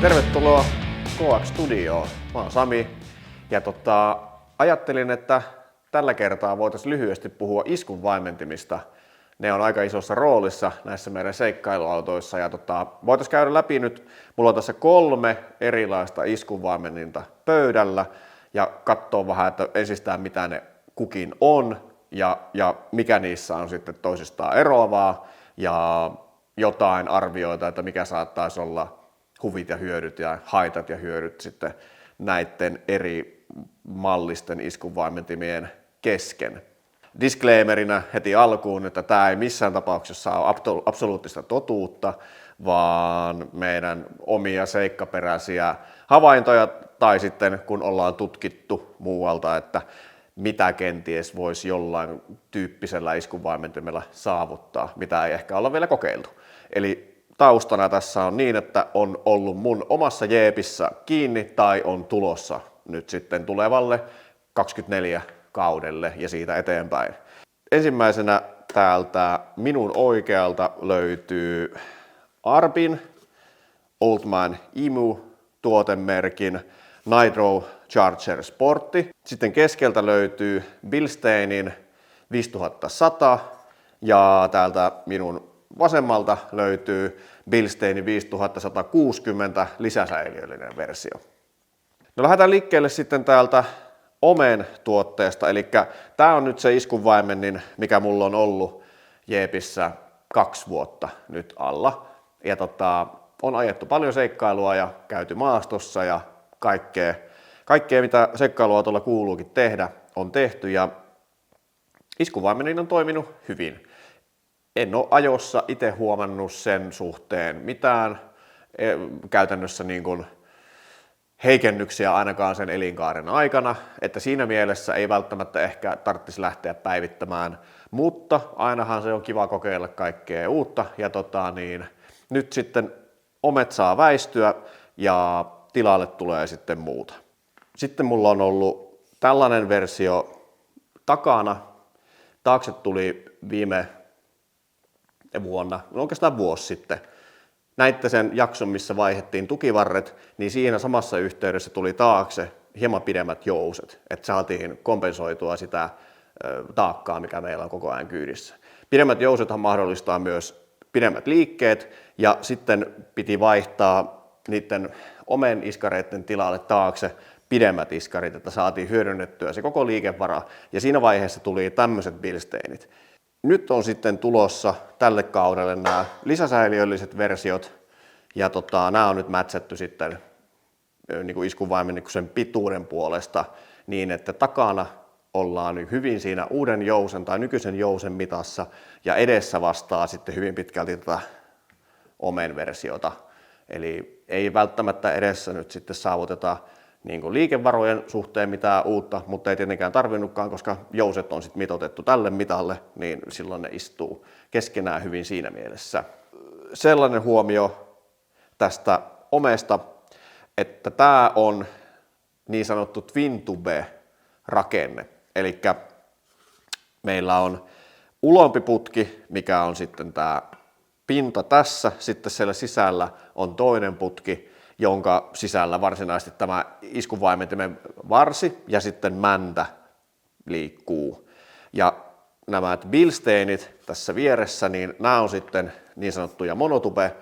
Tervetuloa KX Studioon. Mä oon Sami ja ajattelin, että tällä kertaa voitaisiin lyhyesti puhua iskun vaimentimista. Ne on aika isossa roolissa näissä meidän seikkailuautoissa ja voitaisiin käydä läpi nyt. Mulla on tässä 3 erilaista iskun vaimenninta pöydällä ja katsoa vähän, että ensistään mitä ne kukin on ja mikä niissä on sitten toisistaan eroavaa ja jotain arvioita, että mikä saattaisi olla huvit ja hyödyt ja haitat ja hyödyt sitten näiden eri mallisten iskunvaimentimien kesken. Disclaimerina heti alkuun, että tämä ei missään tapauksessa ole absoluuttista totuutta, vaan meidän omia seikkaperäisiä havaintoja tai sitten kun ollaan tutkittu muualta, että mitä kenties voisi jollain tyyppisellä iskunvaimentimella saavuttaa, mitä ei ehkä olla vielä kokeiltu. Eli taustana tässä on niin, että on ollut mun omassa jeepissä kiinni tai on tulossa nyt sitten tulevalle 24 kaudelle ja siitä eteenpäin. Ensimmäisenä täältä minun oikealta löytyy Arbin Oldman Emu tuotemerkin Nitro Charger Sportti. Sitten keskeltä löytyy Bilsteinin 5100 ja täältä minun vasemmalta löytyy Bilsteinin 5160 lisäsäiliöllinen versio. No lähdetään liikkeelle sitten täältä Omen tuotteesta, eli tämä on nyt se iskunvaimennin, mikä mulla on ollut jeepissä 2 vuotta nyt alla. Ja on ajettu paljon seikkailua ja käyty maastossa ja kaikkea mitä seikkailuautolla kuuluukin tehdä, on tehty ja iskunvaimennin on toiminut hyvin. En ole ajossa itse huomannut sen suhteen mitään käytännössä niin kuin heikennyksiä ainakaan sen elinkaaren aikana, että siinä mielessä ei välttämättä ehkä tarvitsisi lähteä päivittämään, mutta ainahan se on kiva kokeilla kaikkea uutta ja nyt sitten Omet saa väistyä ja tilalle tulee sitten muuta. Sitten mulla on ollut tällainen versio takana, taakse tuli viime vuonna, oikeastaan vuosi sitten. Näitte sen jakson, missä vaihdettiin tukivarret, niin siinä samassa yhteydessä tuli taakse hieman pidemmät jouset, että saatiin kompensoitua sitä taakkaa, mikä meillä on koko ajan kyydissä. Pidemmät jousethan mahdollistaa myös pidemmät liikkeet ja sitten piti vaihtaa niiden Omen iskareiden tilalle taakse pidemmät iskarit, että saatiin hyödynnettyä se koko liikevara ja siinä vaiheessa tuli tämmöiset Bilsteinit. Nyt on sitten tulossa tälle kaudelle nämä lisäsäiliölliset versiot ja nämä on nyt mätsätty sitten niin kuin iskunvaimennuksen pituuden puolesta niin, että takana ollaan hyvin siinä uuden jousen tai nykyisen jousen mitassa ja edessä vastaa sitten hyvin pitkälti tätä Omen versiota. Eli ei välttämättä edessä nyt sitten saavuteta niin kuin liikevarojen suhteen mitään uutta, mutta ei tietenkään tarvinnutkaan, koska jouset on sitten mitoitettu tälle mitalle, niin silloin ne istuu keskenään hyvin siinä mielessä. Sellainen huomio tästä Omesta, että tämä on niin sanottu twin tube rakenne, eli meillä on ulompi putki, mikä on sitten tämä pinta tässä, sitten siellä sisällä on toinen putki, jonka sisällä varsinaisesti tämä iskunvaimentimen varsi ja sitten mäntä liikkuu. Ja nämä Bilsteinit tässä vieressä, niin nämä on sitten niin sanottuja monotube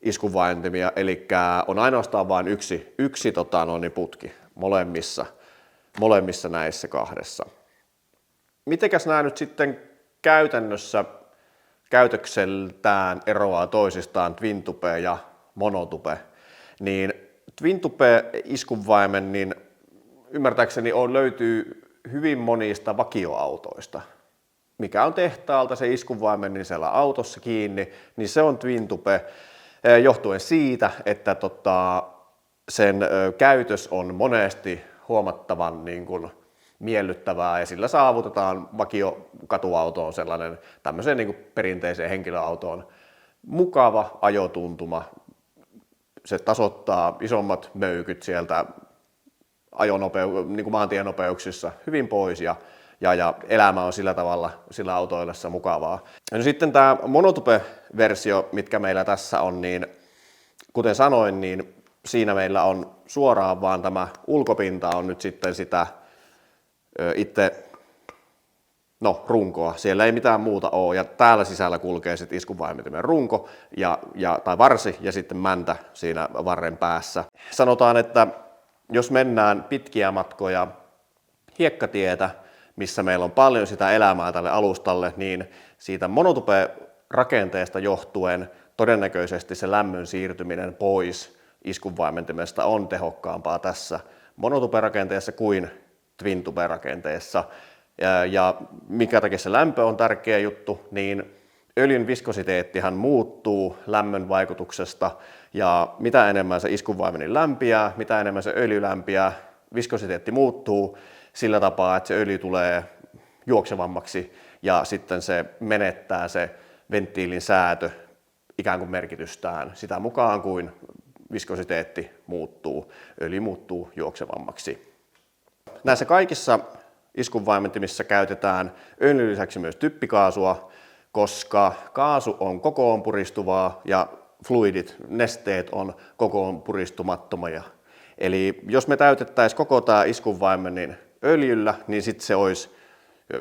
iskunvaimentimia, eli on ainoastaan vain yksi putki molemmissa näissä kahdessa. Mitenkäs nämä nyt sitten käytännössä käytökseltään eroaa toisistaan twin tube ja monotube? Niin twin tube iskunvaimen niin ymmärtääkseni löytyy hyvin monista vakioautoista. Mikä on tehtaalta se iskunvaimen niin siellä autossa kiinni, niin se on twin tube johtuen siitä, että sen käytös on monesti huomattavan niin kuin miellyttävää ja sillä saavutetaan vakiokatuautoon sellainen tämmöiseen niin kuin perinteiseen henkilöautoon mukava ajotuntuma. Se tasoittaa isommat möykyt sieltä niin kuin maantienopeuksissa hyvin pois ja elämä on sillä tavalla sillä autoillessa mukavaa. No sitten tämä monotube-versio, mitkä meillä tässä on, niin kuten sanoin, niin siinä meillä on suoraan vaan tämä ulkopinta on nyt sitten sitä itse runkoa. Siellä ei mitään muuta ole ja täällä sisällä kulkee sitten iskunvaimentimen runko tai varsi ja sitten mäntä siinä varren päässä. Sanotaan, että jos mennään pitkiä matkoja hiekkatietä, missä meillä on paljon sitä elämää tälle alustalle, niin siitä monotupe-rakenteesta johtuen todennäköisesti se lämmön siirtyminen pois iskunvaimentimesta on tehokkaampaa tässä monotupe-rakenteessa kuin twin-tupe-rakenteessa. Ja mikä takia se lämpö on tärkeä juttu, niin öljyn viskositeettihan muuttuu lämmön vaikutuksesta, ja mitä enemmän se iskunvaimenin lämpiää, mitä enemmän se öljy lämpiää, viskositeetti muuttuu sillä tapaa, että se öljy tulee juoksevammaksi, ja sitten se menettää se venttiilin säätö ikään kuin merkitystään sitä mukaan, kuin viskositeetti muuttuu, öljy muuttuu juoksevammaksi. Näissä kaikissa iskunvaimentimissa käytetään öljyn lisäksi myös typpikaasua, koska kaasu on kokoon puristuvaa ja fluidit, nesteet on kokoon puristumattomia. Eli jos me täytettäisiin koko tämä iskunvaimenin öljyllä, niin sitten se olisi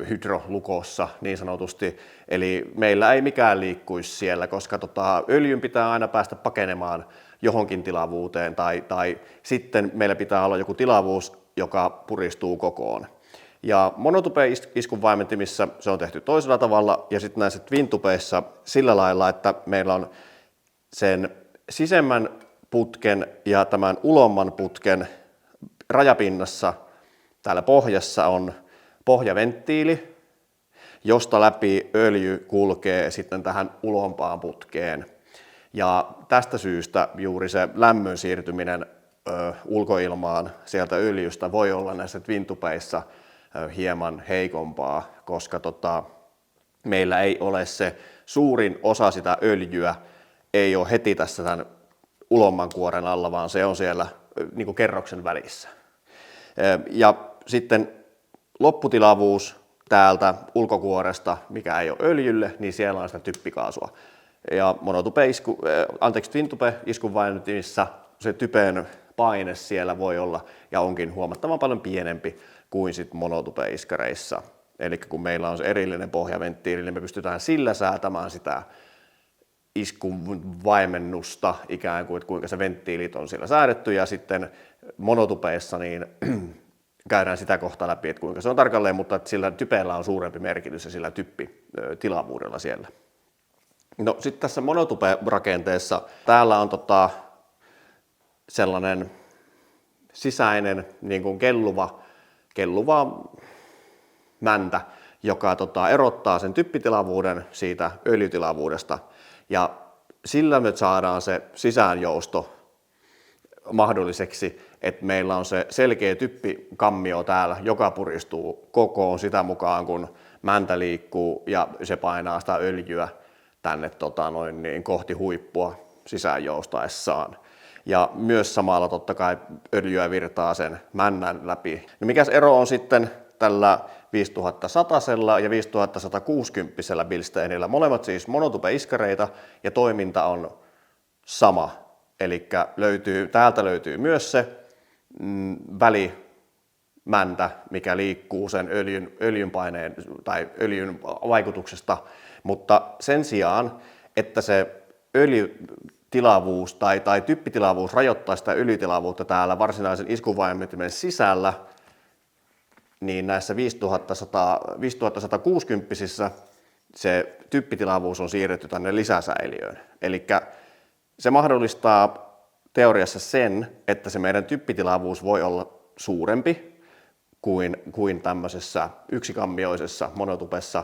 hydrolukossa niin sanotusti. Eli meillä ei mikään liikkuisi siellä, koska öljyn pitää aina päästä pakenemaan johonkin tilavuuteen tai sitten meillä pitää olla joku tilavuus, joka puristuu kokoon. Ja monotupe-iskunvaimentimissa se on tehty toisella tavalla ja sitten näissä twin-tupeissa sillä lailla, että meillä on sen sisemmän putken ja tämän ulomman putken rajapinnassa täällä pohjassa on pohjaventtiili, josta läpi öljy kulkee sitten tähän ulompaan putkeen. Ja tästä syystä juuri se lämmön siirtyminen ulkoilmaan sieltä öljystä voi olla näissä twin-tupeissa hieman heikompaa, koska meillä ei ole se suurin osa sitä öljyä, ei ole heti tässä tämän ulomman kuoren alla, vaan se on siellä niin kuin kerroksen välissä. Ja sitten lopputilavuus täältä ulkokuoresta, mikä ei ole öljylle, niin siellä on sitä typpikaasua. Ja twin-tupe-iskunvaimentimissa se typen paine siellä voi olla ja onkin huomattavan paljon pienempi kuin sit monotupe-iskareissa. Eli kun meillä on se erillinen pohjaventtiili, niin me pystytään sillä säätämään sitä iskunvaimennusta ikään kuin, että kuinka se venttiilit on siellä säädetty, ja sitten monotupeissa niin käydään sitä kohtaa läpi, että kuinka se on tarkalleen, mutta että sillä typeellä on suurempi merkitys ja sillä typpitilavuudella siellä. No sitten tässä monotupe-rakenteessa täällä on sellainen sisäinen niin kuin kelluva mäntä, joka erottaa sen typpitilavuuden siitä öljytilavuudesta, ja sillä me saadaan se sisäänjousto mahdolliseksi, että meillä on se selkeä typpikammio täällä, joka puristuu kokoon sitä mukaan, kun mäntä liikkuu ja se painaa sitä öljyä tänne kohti huippua sisäänjoustaessaan. Ja myös samalla totta kai öljyä virtaa sen männän läpi. No mikäs ero on sitten tällä 5100 ja 5160 Bilsteinillä? Molemmat siis monotupe-iskareita ja toiminta on sama. Eli täältä löytyy myös se välimäntä, mikä liikkuu sen öljyn paineen tai öljyn vaikutuksesta, mutta sen sijaan, että se öljytilavuus tai typpitilavuus rajoittaa sitä öljytilavuutta täällä varsinaisen iskunvaimentimen sisällä, niin näissä 5160 se typpitilavuus on siirretty tänne lisäsäiliöön. Eli se mahdollistaa teoriassa sen, että se meidän typpitilavuus voi olla suurempi kuin tämmöisessä yksikammioisessa monotupessa,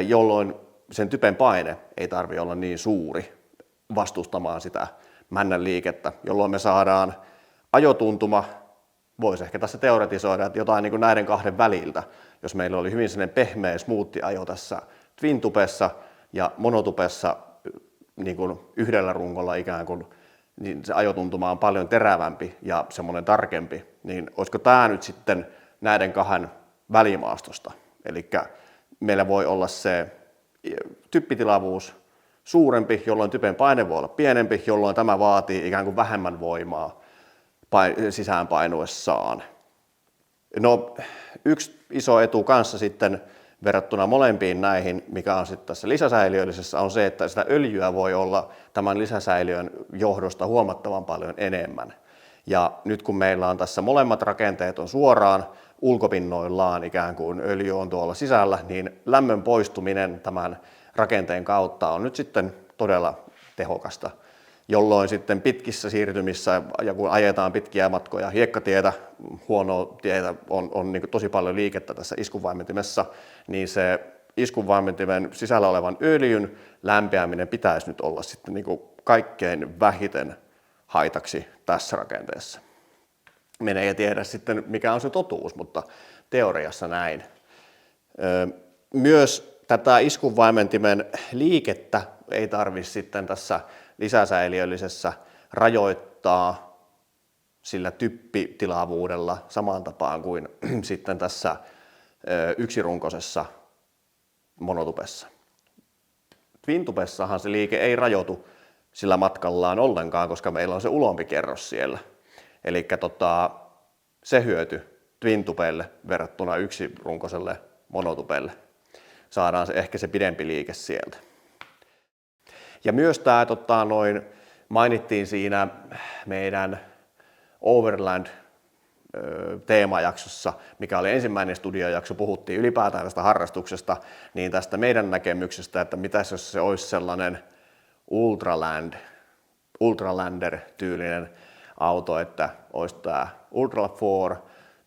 jolloin sen typen paine ei tarvitse olla niin suuri vastustamaan sitä männän liikettä, jolloin me saadaan ajotuntuma, voisi ehkä tässä teoretisoida, että jotain niin kuin näiden kahden väliltä, jos meillä oli hyvin sellainen pehmeä smoothi ajo tässä twin-tupessa ja monotupessa niin kuin yhdellä rungolla ikään kuin, niin se ajotuntuma on paljon terävämpi ja semmoinen tarkempi, niin olisiko tämä nyt sitten näiden kahden välimaastosta? Eli meillä voi olla se typpitilavuus suurempi, jolloin typen paine voi olla pienempi, jolloin tämä vaatii ikään kuin vähemmän voimaa sisäänpainuessaan. No, yksi iso etu kanssa sitten verrattuna molempiin näihin, mikä on sitten tässä lisäsäiliöllisessä, on se, että sitä öljyä voi olla tämän lisäsäiliön johdosta huomattavan paljon enemmän. Ja nyt kun meillä on tässä molemmat rakenteet on suoraan ulkopinnoillaan, ikään kuin öljy on tuolla sisällä, niin lämmön poistuminen tämän rakenteen kautta on nyt sitten todella tehokasta, jolloin sitten pitkissä siirtymissä ja kun ajetaan pitkiä matkoja hiekkatietä, huonoa tietä, on niin kuin tosi paljon liikettä tässä iskunvaimentimessa, niin se iskunvaimentimen sisällä olevan öljyn lämpeäminen pitäisi nyt olla sitten niin kuin kaikkein vähiten haitaksi tässä rakenteessa. Menee ja tiedä sitten, mikä on se totuus, mutta teoriassa näin. Myös tätä iskunvaimentimen liikettä ei tarvitse sitten tässä lisäsäiliöllisessä rajoittaa sillä typpitilavuudella samaan tapaan kuin sitten tässä yksirunkoisessa monotupessa. Twintupessahan se liike ei rajoitu sillä matkallaan ollenkaan, koska meillä on se ulompi kerros siellä. Eli se hyöty twintupelle verrattuna yksirunkoiselle monotupelle. Saadaan ehkä se pidempi liike sieltä. Ja myös tämä mainittiin siinä meidän Overland teemajaksossa, mikä oli ensimmäinen studiojakso, puhuttiin ylipäätään tästä harrastuksesta, niin tästä meidän näkemyksestä, että mitäs jos se olisi sellainen Ultralander-tyylinen auto, että olisi tämä Ultra 4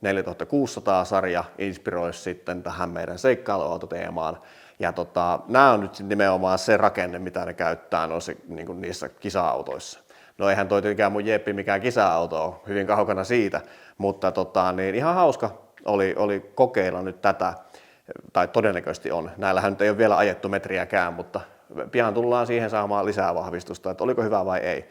4600-sarja, inspiroisi sitten tähän meidän seikkailuautoteemaan. Ja nämä on nyt nimenomaan se rakenne, mitä ne käyttää niin niissä kisa-autoissa. No eihän toi tietenkään mun jeppi mikään kisa-auto ole, hyvin kaukana siitä, mutta niin ihan hauska oli kokeilla nyt tätä, tai todennäköisesti on. Näillähän nyt ei ole vielä ajettu metriäkään, mutta pian tullaan siihen saamaan lisää vahvistusta, että oliko hyvä vai ei.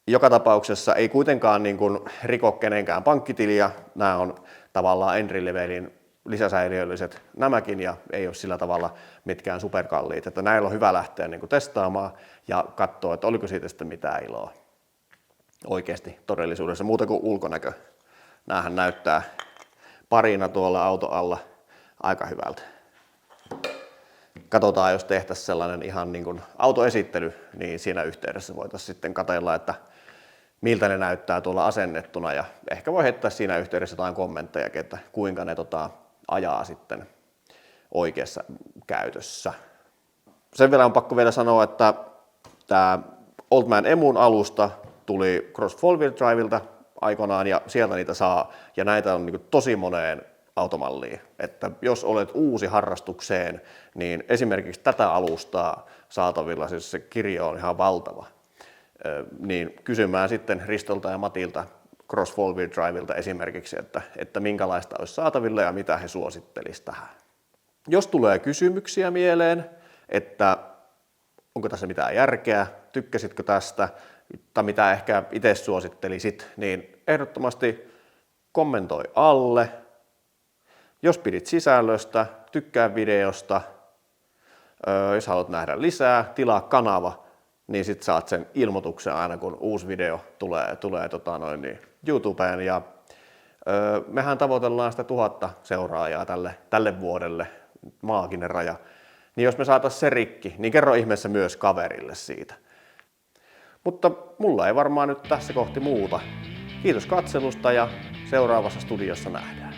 Joka tapauksessa ei kuitenkaan niin kuin riko kenenkään pankkitiliä, nämä on tavallaan entry-levelin lisäsäiliölliset nämäkin ja ei ole sillä tavalla mitkään superkalliit, että näillä on hyvä lähteä niin kuin testaamaan ja katsoa, että oliko siitä sitten mitään iloa oikeasti todellisuudessa, muuta kuin ulkonäkö. Nämähän näyttää parina tuolla auto alla aika hyvältä. Katsotaan, jos tehtäisiin sellainen ihan niin kuin autoesittely, niin siinä yhteydessä voitaisiin sitten katsella, että miltä ne näyttää tuolla asennettuna ja ehkä voi heittää siinä yhteydessä jotain kommentteja, että kuinka ne ajaa sitten oikeassa käytössä. Sen vielä on pakko vielä sanoa, että tämä Oldman Emun alusta tuli Cross 4-wheel drivelta aikoinaan ja sieltä niitä saa ja näitä on niin kuin tosi moneen automalliin, että jos olet uusi harrastukseen, niin esimerkiksi tätä alustaa saatavilla, siis se kirjo on ihan valtava, niin kysymään sitten Ristolta ja Matilta Cross 4-wheel drivelta esimerkiksi, että minkälaista olisi saatavilla ja mitä he suosittelisivat tähän. Jos tulee kysymyksiä mieleen, että onko tässä mitään järkeä, tykkäsitkö tästä, tai mitä ehkä itse suosittelisit, niin ehdottomasti kommentoi alle. Jos pidit sisällöstä, tykkää videosta, jos haluat nähdä lisää, tilaa kanava, niin sit saat sen ilmoituksen aina kun uusi video tulee YouTubeen. Ja mehän tavoitellaan sitä 1000 seuraajaa tälle vuodelle, maaginen raja. Niin jos me saataisiin se rikki, niin kerro ihmeessä myös kaverille siitä. Mutta mulla ei varmaan nyt tässä kohti muuta. Kiitos katselusta ja seuraavassa studiossa nähdään.